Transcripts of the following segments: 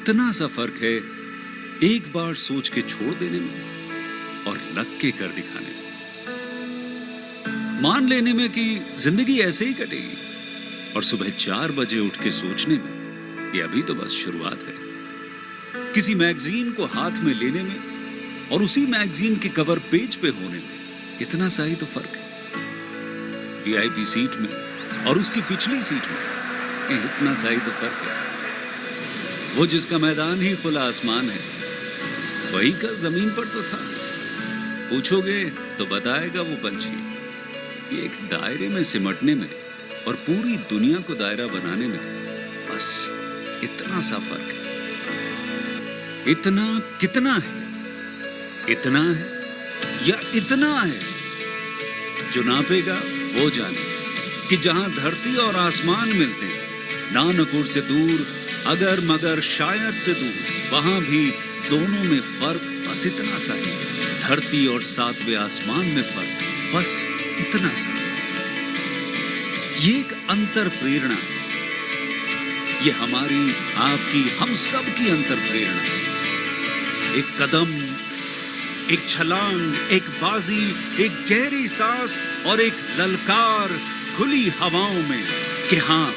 इतना सा फर्क है एक बार सोच के छोड़ देने में और लग के कर दिखाने में। मान लेने में कि जिंदगी ऐसे ही कटेगी और सुबह 4 बजे उठ के सोचने में ये अभी तो बस शुरुआत है। किसी मैगजीन को हाथ में लेने में और उसी मैगजीन के कवर पेज पे होने में इतना सा ही तो फर्क है। वीआईपी सीट में और उसकी पिछली सीट में इतना सा ही तो फर्क है। वो जिसका मैदान ही खुला आसमान है वही कल जमीन पर तो था। पूछोगे तो बताएगा वो पंछी। ये एक दायरे में सिमटने में और पूरी दुनिया को दायरा बनाने में बस इतना सा फर्क है। इतना कितना है? इतना है या इतना है? जो नापेगा वो जाने कि जहां धरती और आसमान मिलते हैं, नानकुर से दूर, अगर मगर शायद से दूर, वहां भी दोनों में फर्क बस इतना सा है। धरती और 7वें आसमान में फर्क बस इतना सा। ये एक अंतर प्रेरणा है। ये हमारी, आपकी, हम सब की अंतर प्रेरणा है। एक कदम, एक छलांग, एक बाजी, एक गहरी सांस और एक ललकार खुली हवाओं में कि हाँ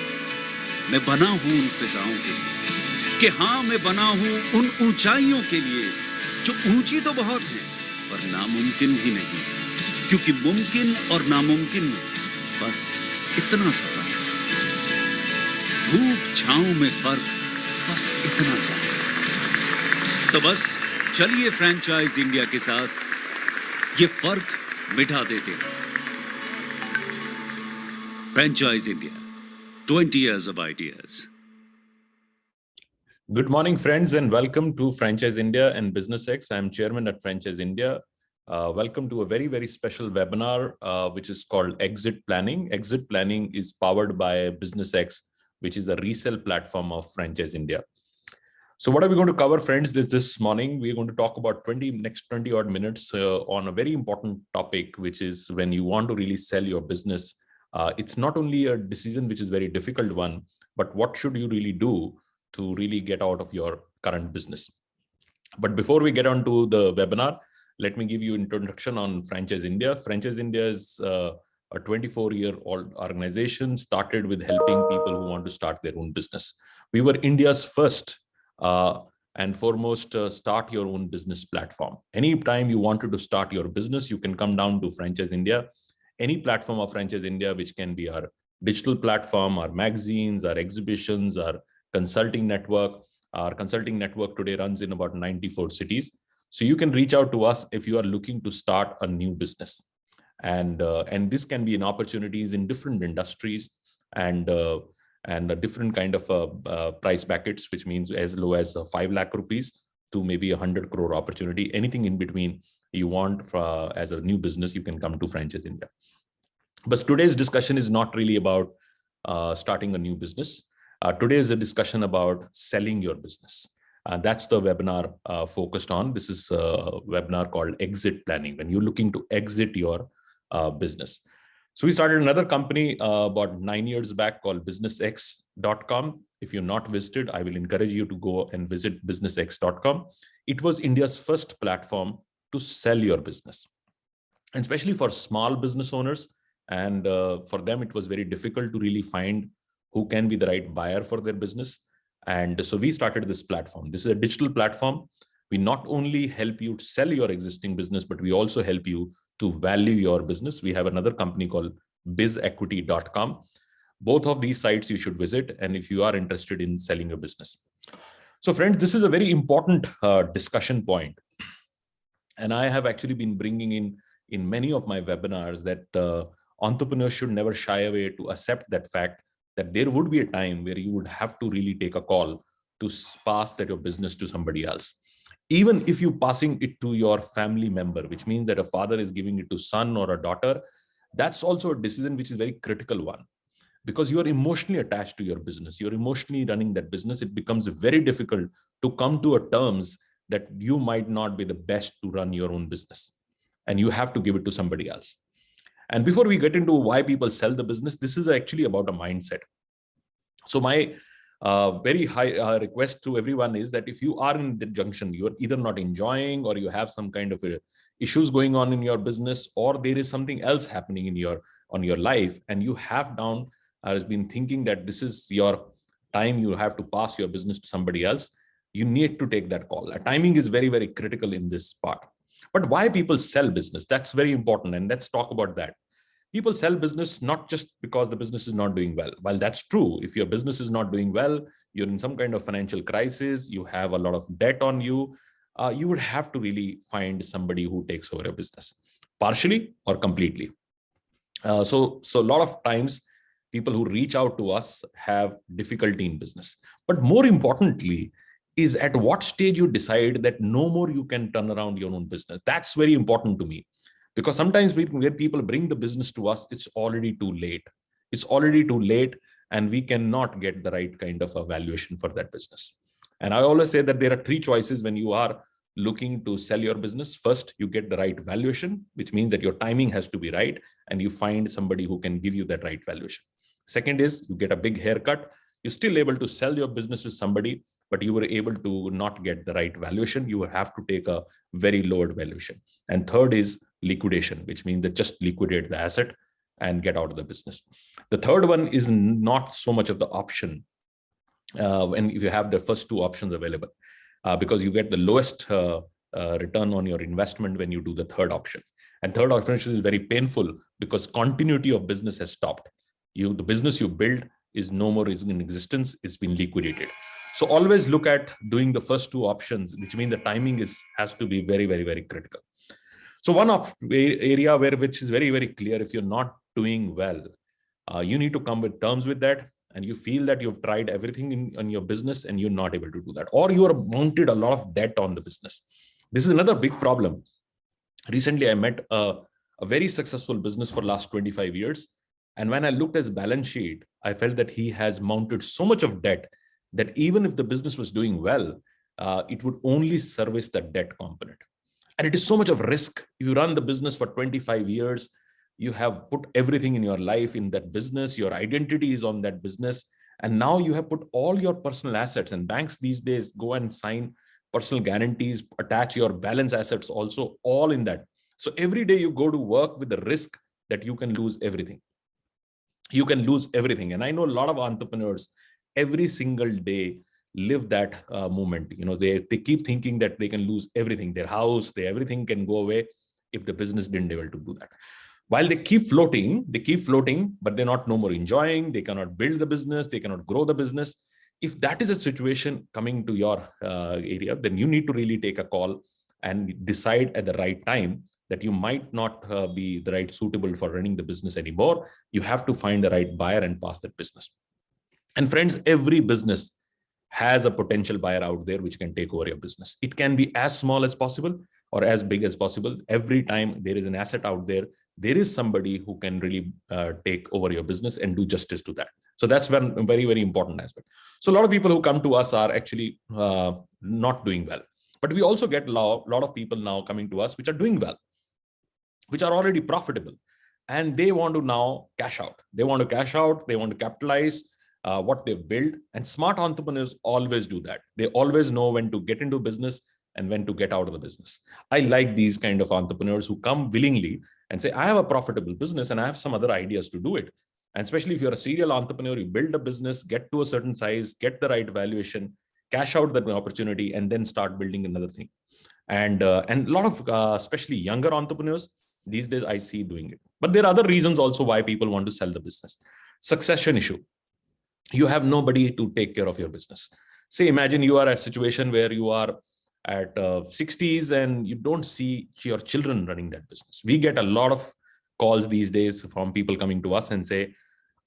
मैं बना हूं उन फिजाओं के लिए, कि हाँ मैं बना हूं उन ऊंचाइयों के लिए जो ऊंची तो बहुत है पर नामुमकिन भी नहीं, क्योंकि मुमकिन और नामुमकिन में बस इतना सा फर्क है। धूप छांव में फर्क बस इतना सा। तो बस चलिए फ्रेंचाइज इंडिया के साथ ये फर्क मिटा देते हैं। Franchise India, 20 years of ideas. Good morning, friends, and welcome to Franchise India and Business X. I'm Chairman at Franchise India. Welcome to a very, very special webinar, which is called Exit Planning. Exit Planning is powered by Business X, which is a resale platform of Franchise India. So what are we going to cover, friends, this morning? We're going to talk about next 20 odd minutes on a very important topic, which is when you want to really sell your business. It's not only a decision which is very difficult one, but what should you really do to really get out of your current business? But before we get on to the webinar, let me give you an introduction on Franchise India. Franchise India is a 24-year-old organization started with helping people who want to start their own business. We were India's first and foremost start your own business platform. Anytime you wanted to start your business, you can come down to Franchise India. Any platform of Franchise India, which can be our digital platform, our magazines, our exhibitions, our consulting network. Our consulting network today runs in about 94 cities. So you can reach out to us if you are looking to start a new business. And this can be in opportunities in different industries and a different kind of price brackets, which means as low as 5 lakh rupees to maybe 100 crore opportunity. Anything in between you want as a new business, you can come to Franchise India. But today's discussion is not really about starting a new business. Today is a discussion about selling your business. That's the webinar focused on. This is a webinar called Exit Planning, when you're looking to exit your business. So we started another company about 9 years back called businessx.com. If you're not visited, I will encourage you to go and visit businessx.com. It was India's first platform to sell your business, and especially for small business owners. And for them, it was very difficult to really find who can be the right buyer for their business. And so we started this platform. This is a digital platform. We not only help you sell your existing business, but we also help you to value your business. We have another company called bizequity.com. Both of these sites you should visit, and if you are interested in selling your business. So friends, this is a very important discussion point. And I have actually been bringing in many of my webinars that entrepreneurs should never shy away to accept that fact that there would be a time where you would have to really take a call to pass that your business to somebody else. Even if you're passing it to your family member, which means that a father is giving it to son or a daughter, that's also a decision which is a very critical one, because you are emotionally attached to your business. You're emotionally running that business. It becomes very difficult to come to a terms that you might not be the best to run your own business, and you have to give it to somebody else. And before we get into why people sell the business, this is actually about a mindset. So my very high request to everyone is that if you are in the junction, you are either not enjoying or you have some kind of issues going on in your business, or there is something else happening in your life, and you have down has been thinking that this is your time, you have to pass your business to somebody else, you need to take that call. Timing is very, very critical in this part. But why people sell business? That's very important, and let's talk about that. People sell business not just because the business is not doing well. While that's true, if your business is not doing well, you're in some kind of financial crisis, you have a lot of debt on you, you would have to really find somebody who takes over your business, partially or completely. So a lot of times, people who reach out to us have difficulty in business. But more importantly, is at what stage you decide that no more you can turn around your own business. That's very important to me. Because sometimes when people bring the business to us, it's already too late. It's already too late, and we cannot get the right kind of a valuation for that business. And I always say that there are three choices when you are looking to sell your business. First, you get the right valuation, which means that your timing has to be right, and you find somebody who can give you that right valuation. Second is you get a big haircut. You're still able to sell your business to somebody, but you were able to not get the right valuation. You will have to take a very lowered valuation. And third is liquidation, which means that just liquidate the asset and get out of the business. The third one is not so much of the option when you have the first two options available, because you get the lowest return on your investment when you do the third option. And third option is very painful because continuity of business has stopped. The business you built is no more is in existence, it's been liquidated. So always look at doing the first two options, which means the timing has to be very, very, very critical. So one area which is very, very clear, if you're not doing well, you need to come with terms with that, and you feel that you've tried everything in your business and you're not able to do that, or you are mounted a lot of debt on the business. This is another big problem. Recently, I met a very successful business for last 25 years. And when I looked at his balance sheet, I felt that he has mounted so much of debt that even if the business was doing well, it would only service the debt component. And it is so much of risk. You run the business for 25 years. You have put everything in your life in that business. Your identity is on that business. And now you have put all your personal assets, and banks these days go and sign personal guarantees, attach your balance assets also, all in that. So every day you go to work with the risk that you can lose everything. You can lose everything. And I know a lot of entrepreneurs every single day live that moment. They keep thinking that they can lose everything, their house, everything can go away if the business didn't able to do that. While they keep floating, but they're not no more enjoying. They cannot build the business. They cannot grow the business. If that is a situation coming to your area, then you need to really take a call and decide at the right time that you might not be the right suitable for running the business anymore. You have to find the right buyer and pass that business. And friends, every business has a potential buyer out there which can take over your business. It can be as small as possible or as big as possible. Every time there is an asset out there, there is somebody who can really take over your business and do justice to that. So that's one very, very important aspect. So a lot of people who come to us are actually not doing well. But we also get a lot of people now coming to us which are doing well, which are already profitable. And they want to now cash out. They want to cash out. They want to capitalize what they've built. And smart entrepreneurs always do that. They always know when to get into business and when to get out of the business. I like these kind of entrepreneurs who come willingly and say, I have a profitable business and I have some other ideas to do it. And especially if you're a serial entrepreneur, you build a business, get to a certain size, get the right valuation, cash out that opportunity, and then start building another thing. And a lot of especially younger entrepreneurs these days I see doing it. But there are other reasons also why people want to sell the business. Succession issue. You have nobody to take care of your business. Say, imagine you are at a situation where you are at 60s and you don't see your children running that business. We get a lot of calls these days from people coming to us and say,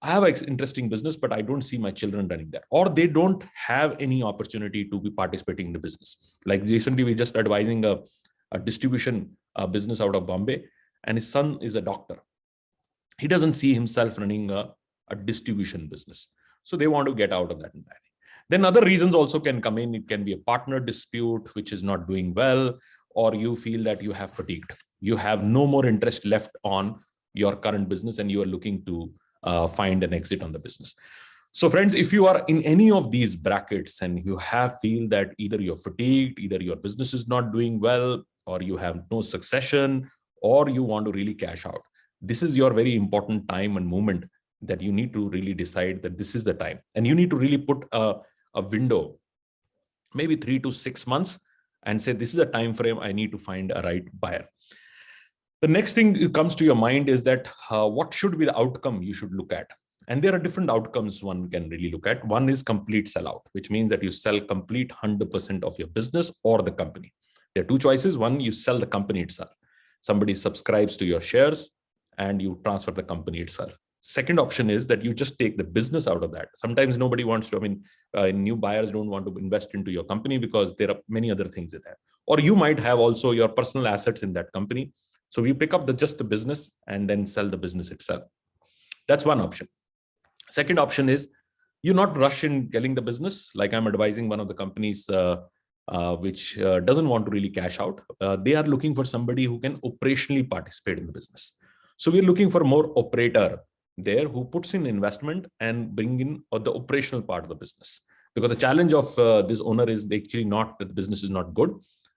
I have an interesting business, but I don't see my children running that. Or they don't have any opportunity to be participating in the business. Like recently, we just advising a distribution business out of Bombay, and his son is a doctor. He doesn't see himself running a distribution business. So they want to get out of that entirely. Then other reasons also can come in. It can be a partner dispute, which is not doing well, or you feel that you have fatigued. You have no more interest left on your current business and you are looking to find an exit on the business. So friends, if you are in any of these brackets and you feel that either you're fatigued, either your business is not doing well, or you have no succession, or you want to really cash out, this is your very important time and moment that you need to really decide that this is the time. And you need to really put a window, maybe 3 to 6 months, and say, this is a time frame I need to find a right buyer. The next thing that comes to your mind is that what should be the outcome you should look at? And there are different outcomes one can really look at. One is complete sellout, which means that you sell complete 100% of your business or the company. There are two choices. One, you sell the company itself. Somebody subscribes to your shares and you transfer the company itself. Second option is that you just take the business out of that. Sometimes nobody wants to, new buyers don't want to invest into your company because there are many other things in there. Or you might have also your personal assets in that company. So we pick up just the business and then sell the business itself. That's one option. Second option is you not rush in getting the business. Like I'm advising one of the companies which doesn't want to really cash out. They are looking for somebody who can operationally participate in the business. So we're looking for more operator there who puts in investment and bring in the operational part of the business. Because the challenge of this owner is actually not that the business is not good.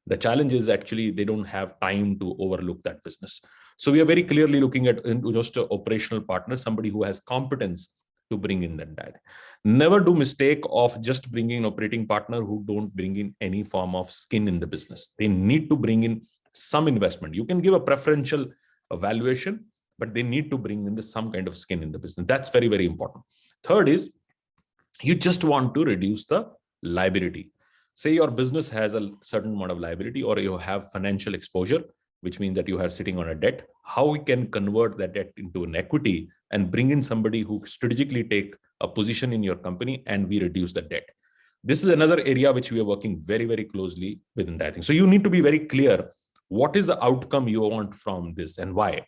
The challenge is actually they don't have time to overlook that business. So we are very clearly looking at just an operational partner, somebody who has competence to bring in that data. Never do mistake of just bringing an operating partner who don't bring in any form of skin in the business. They need to bring in some investment. You can give a preferential valuation, but they need to bring in some kind of skin in the business. That's very, very important. Third is you just want to reduce the liability. Say your business has a certain amount of liability or you have financial exposure, which means that you are sitting on a debt. How we can convert that debt into an equity and bring in somebody who strategically take a position in your company and we reduce the debt. This is another area which we are working very, very closely within that thing. So you need to be very clear. What is the outcome you want from this and why?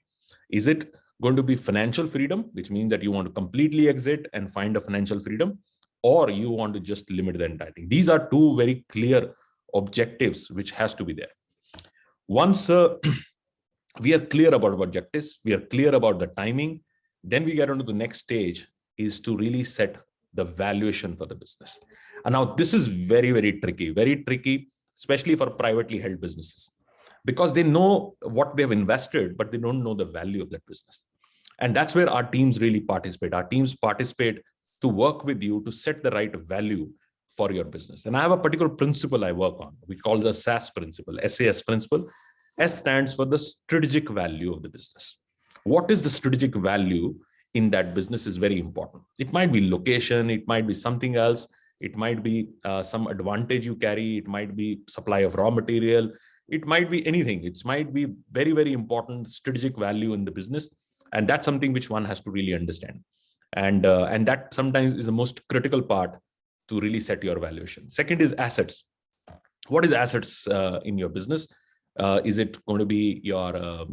Is it going to be financial freedom, which means that you want to completely exit and find a financial freedom, or you want to just limit the entire thing? These are two very clear objectives which has to be there. Once we are clear about objectives, we are clear about the timing, then we get on to the next stage is to really set the valuation for the business. And now this is very, very tricky, especially for privately held businesses, because they know what they've invested, but they don't know the value of that business. And that's where our teams really participate. Our teams participate to work with you to set the right value for your business. And I have a particular principle I work on. We call the SAS principle, SAS principle. S stands for the strategic value of the business. What is the strategic value in that business is very important. It might be location, it might be something else, it might be some advantage you carry, it might be supply of raw material, it might be anything. It might be very, very important strategic value in the business. And that's something which one has to really understand. And that sometimes is the most critical part to really set your valuation. Second is assets. What is assets in your business? Is it going to be your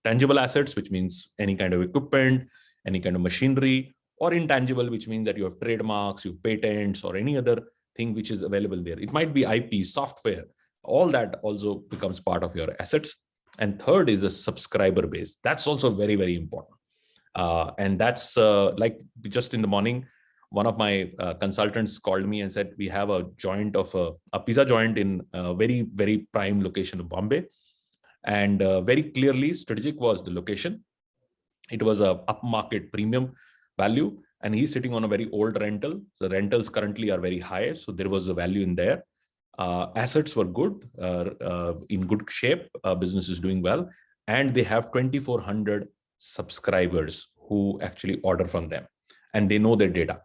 tangible assets, which means any kind of equipment, any kind of machinery, or intangible, which means that you have trademarks, you have patents, or any other thing which is available there? It might be IP, software. All that also becomes part of your assets. And third is the subscriber base. That's also very, very important. And that's like just in the morning, one of my consultants called me and said, we have a joint of a pizza joint in a very, very prime location of Bombay. And very clearly strategic was the location. It was a upmarket premium value. And he's sitting on a very old rental. So rentals currently are very high. So there was a value in there. Assets were good, in good shape. Business is doing well. And they have 2,400 subscribers who actually order from them. And they know their data.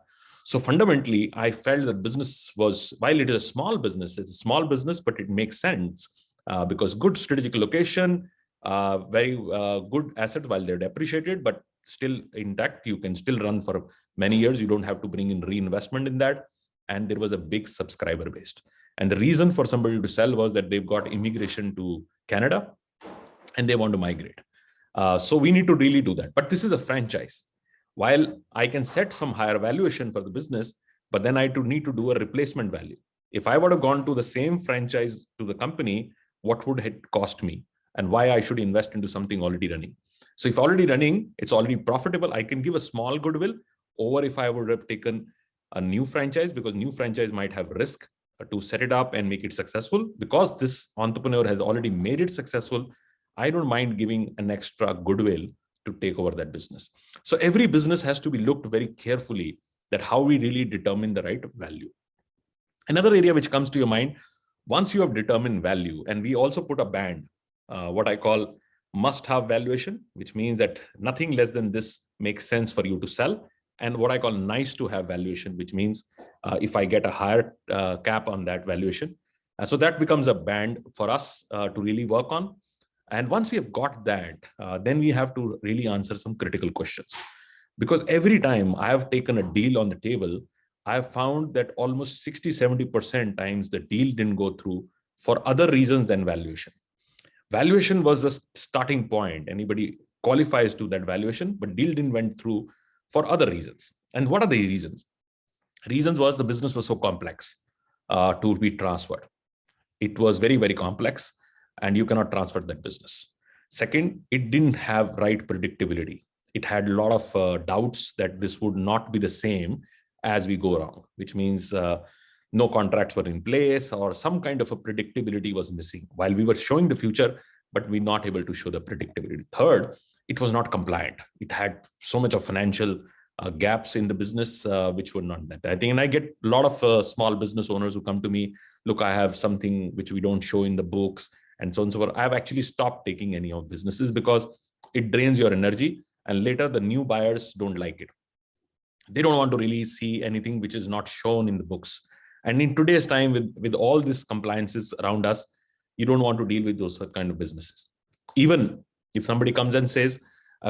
So fundamentally, I felt that business was, while it is a small business, it's a small business, but it makes sense because good strategic location, very good assets while they're depreciated, but still intact. You can still run for many years. You don't have to bring in reinvestment in that. And there was a big subscriber base. And the reason for somebody to sell was that they've got immigration to Canada and they want to migrate. So we need to really do that. But this is a franchise. While I can set some higher valuation for the business, but then I need to do a replacement value. If I would have gone to the same franchise to the company, what would it cost me and why I should invest into something already running? So if already running, it's already profitable, I can give a small goodwill over if I would have taken a new franchise, because new franchise might have risk to set it up and make it successful. Because this entrepreneur has already made it successful, I don't mind giving an extra goodwill to take over that business. So every business has to be looked very carefully, that how we really determine the right value. Another area which comes to your mind, once you have determined value, and we also put a band, what I call must-have valuation, which means that nothing less than this makes sense for you to sell, and what I call nice-to-have valuation, which means if I get a higher cap on that valuation. So that becomes a band for us to really work on. And once we have got that, then we have to really answer some critical questions. Because every time I have taken a deal on the table, I have found that almost 60-70% times the deal didn't go through for other reasons than valuation. Valuation was the starting point. Anybody qualifies to that valuation, but deal didn't went through for other reasons. And what are the reasons? Reasons was the business was so complex to be transferred. It was very, very complex, and you cannot transfer that business. Second, it didn't have right predictability. It had a lot of doubts that this would not be the same as we go along, which means no contracts were in place, or some kind of a predictability was missing. While we were showing the future, but we're not able to show the predictability. Third, it was not compliant. It had so much of financial gaps in the business, which were not met. I think, and I get a lot of small business owners who come to me, look, I have something which we don't show in the books, and so on and so forth. I've actually stopped taking any of businesses because it drains your energy, and later the new buyers don't like it. They don't want to really see anything which is not shown in the books. And in today's time, with all these compliances around us, you don't want to deal with those kind of businesses. Even if somebody comes and says,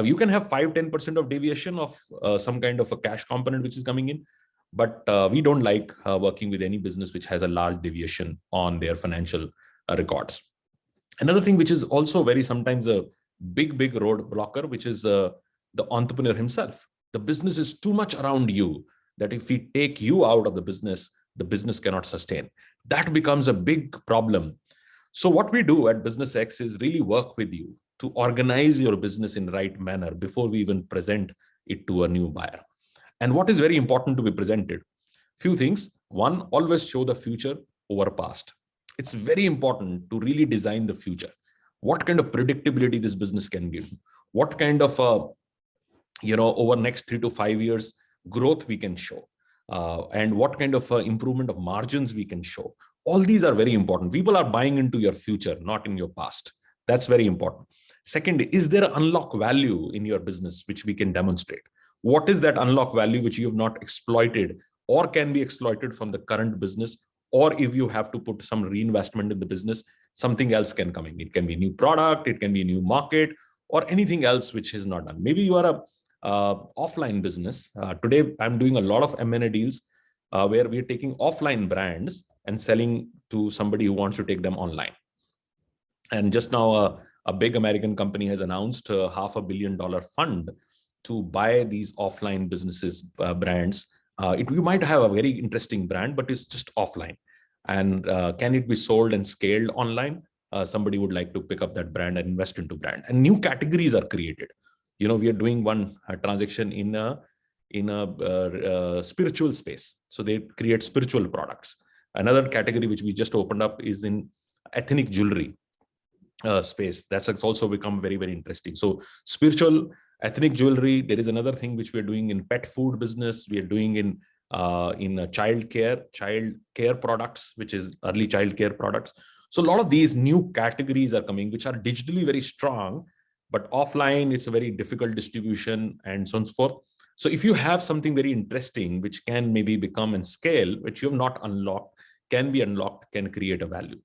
you can have 5-10% of deviation of some kind of a cash component which is coming in, but we don't like working with any business which has a large deviation on their financial records. Another thing which is also very sometimes a big road blocker, which is the entrepreneur himself. The business is too much around you that if we take you out of the business cannot sustain. That becomes a big problem. So what we do at Business X is really work with you to organize your business in the right manner before we even present it to a new buyer. And what is very important to be presented? Few things. One, always show the future over past. It's very important to really design the future. What kind of predictability this business can give? What kind of, over next 3 to 5 years growth we can show? And what kind of improvement of margins we can show? All these are very important. People are buying into your future, not in your past. That's very important. Second, is there an unlock value in your business which we can demonstrate? What is that unlock value which you have not exploited or can be exploited from the current business? Or if you have to put some reinvestment in the business, something else can come in. It can be a new product, it can be a new market, or anything else which is not done. Maybe you are a offline business. Today, I'm doing a lot of M&A deals where we're taking offline brands and selling to somebody who wants to take them online. And just now, a big American company has announced a $500 million fund to buy these offline businesses, brands. You might have a very interesting brand, but it's just offline. And can it be sold and scaled online? Somebody would like to pick up that brand and invest into brand. And new categories are created. We are doing one transaction in a spiritual space. So they create spiritual products. Another category which we just opened up is in ethnic jewelry space. That's also become very, very interesting. So spiritual, ethnic jewelry. There is another thing which we're doing in pet food business. We are doing in child care products, which is early child care products. So a lot of these new categories are coming, which are digitally very strong, but offline it's a very difficult distribution and so on and so forth. So if you have something very interesting, which can maybe become and scale, which you have not unlocked, can be unlocked, can create a value.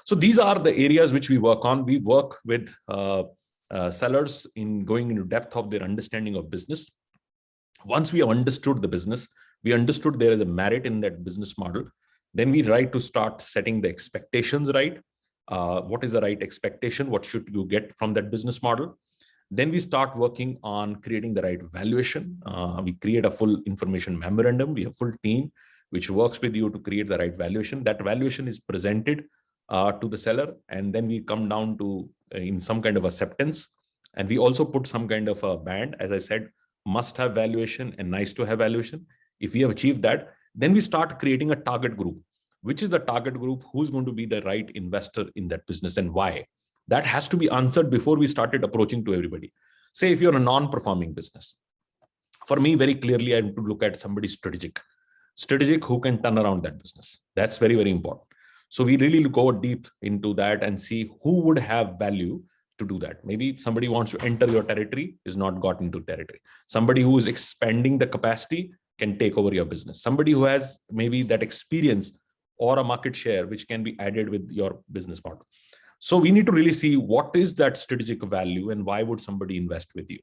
So these are the areas which we work on. We work with sellers in going into depth of their understanding of business. Once we have understood the business, we understood there is a merit in that business model, then we try to start setting the expectations right. What is the right expectation? What should you get from that business model? Then we start working on creating the right valuation. We create a full information memorandum. We have a full team which works with you to create the right valuation. That valuation is presented to the seller, and then we come down to in some kind of acceptance. And we also put some kind of a band, as I said, must have valuation and nice to have valuation. If we have achieved that, Then we start creating a target group. Which is the target group? Who's going to be the right investor in that business and why? That has to be answered before we started approaching to everybody. Say if you're a non-performing business, for me, very clearly, I have to look at somebody strategic who can turn around that business. That's very, very important. So we really go deep into that and see who would have value to do that. Maybe somebody wants to enter your territory, is not got into territory. Somebody who is expanding the capacity can take over your business. Somebody who has maybe that experience or a market share which can be added with your business model. So we need to really see what is that strategic value and why would somebody invest with you.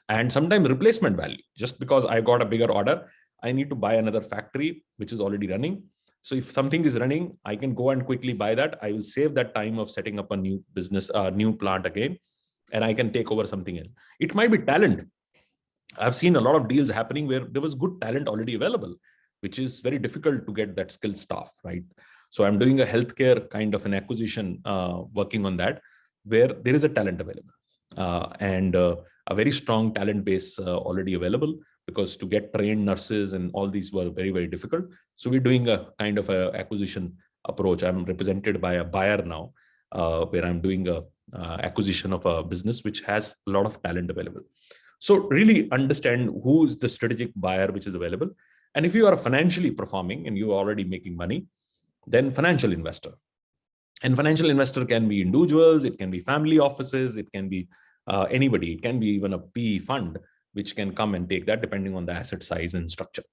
And sometimes replacement value. Just because I got a bigger order, I need to buy another factory which is already running. So if something is running, I can go and quickly buy that. I will save that time of setting up a new business, new plant again, and I can take over something else. It might be talent. I've seen a lot of deals happening where there was good talent already available, which is very difficult to get that skilled staff, right? So I'm doing a healthcare kind of an acquisition, working on that, where there is a talent available and a very strong talent base already available, because to get trained nurses and all these were very, very difficult. So we're doing a kind of a acquisition approach. I'm represented by a buyer now, where I'm doing a acquisition of a business which has a lot of talent available. So really understand who is the strategic buyer which is available. And if you are financially performing and you are already making money, then financial investor. And financial investor can be individuals, it can be family offices, it can be anybody, it can be even a PE fund, which can come and take that depending on the asset size and structure.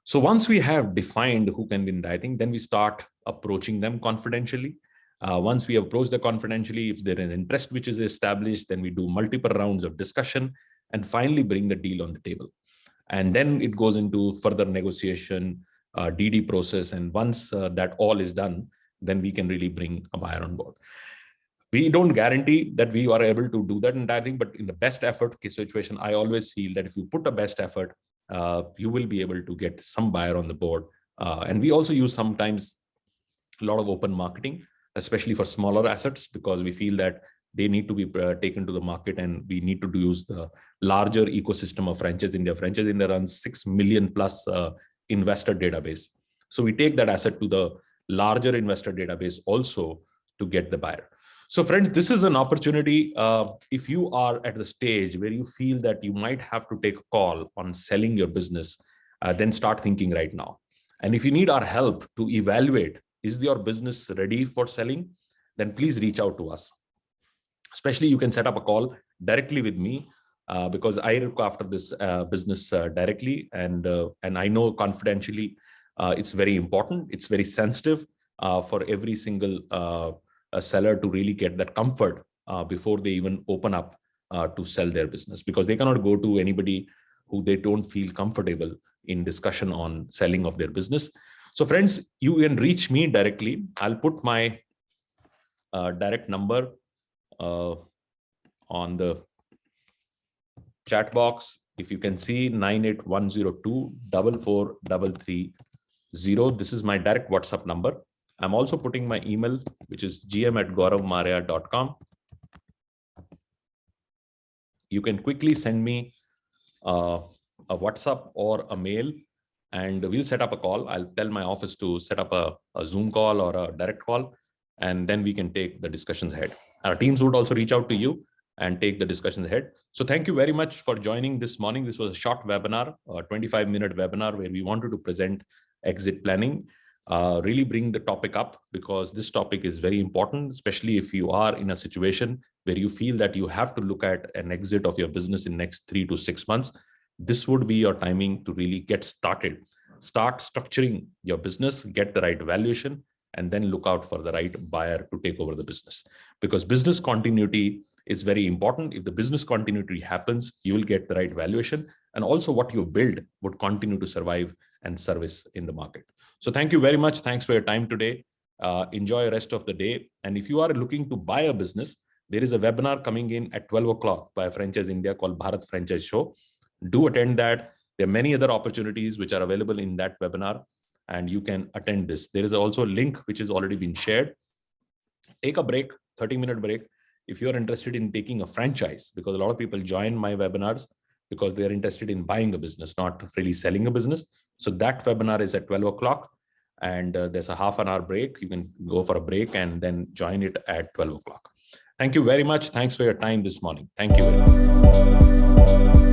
So once we have defined who can win, I think then we start approaching them confidentially. Once we approach them confidentially, if there is an interest which is established, then we do multiple rounds of discussion and finally bring the deal on the table. And then it goes into further negotiation, DD process. And once that all is done, then we can really bring a buyer on board. We don't guarantee that we are able to do that entire thing, but in the best effort situation, I always feel that if you put a best effort, you will be able to get some buyer on the board. And we also use sometimes a lot of open marketing, especially for smaller assets, because we feel that they need to be taken to the market and we need to use the larger ecosystem of Franchise India. Franchise India runs 6 million plus investor database. So we take that asset to the larger investor database also to get the buyer. So friends, this is an opportunity. If you are at the stage where you feel that you might have to take a call on selling your business, then start thinking right now. And if you need our help to evaluate, is your business ready for selling? Then please reach out to us. Especially you can set up a call directly with me because I look after this business directly. And I know confidentially, it's very important. It's very sensitive for every single a seller to really get that comfort before they even open up to sell their business, because they cannot go to anybody who they don't feel comfortable in discussion on selling of their business. So friends, you can reach me directly. I'll put my direct number on the chat box. If you can see 98102 44330. This is my direct WhatsApp number. I'm also putting my email, which is gm@gauravmaria.com. You can quickly send me a WhatsApp or a mail, and we'll set up a call. I'll tell my office to set up a Zoom call or a direct call, and then we can take the discussions ahead. Our teams would also reach out to you and take the discussions ahead. So thank you very much for joining this morning. This was a short webinar, a 25-minute webinar where we wanted to present exit planning. Really bring the topic up because this topic is very important, especially if you are in a situation where you feel that you have to look at an exit of your business in next 3 to 6 months. This would be your timing to really get started. Start structuring your business, get the right valuation, and then look out for the right buyer to take over the business. Because business continuity is very important. If the business continuity happens, you will get the right valuation, and also what you build would continue to survive and service in the market. So thank you very much. Thanks for your time today. Enjoy the rest of the day. And if you are looking to buy a business, there is a webinar coming in at 12 o'clock by Franchise India called Bharat Franchise Show. Do attend that. There are many other opportunities which are available in that webinar, and you can attend this. There is also a link which has already been shared. Take a break, 30-minute break. If you're interested in taking a franchise, because a lot of people join my webinars because they are interested in buying a business, not really selling a business. So that webinar is at 12 o'clock, and there's a half an hour break. You can go for a break and then join it at 12 o'clock. Thank you very much. Thanks for your time this morning. Thank you very much.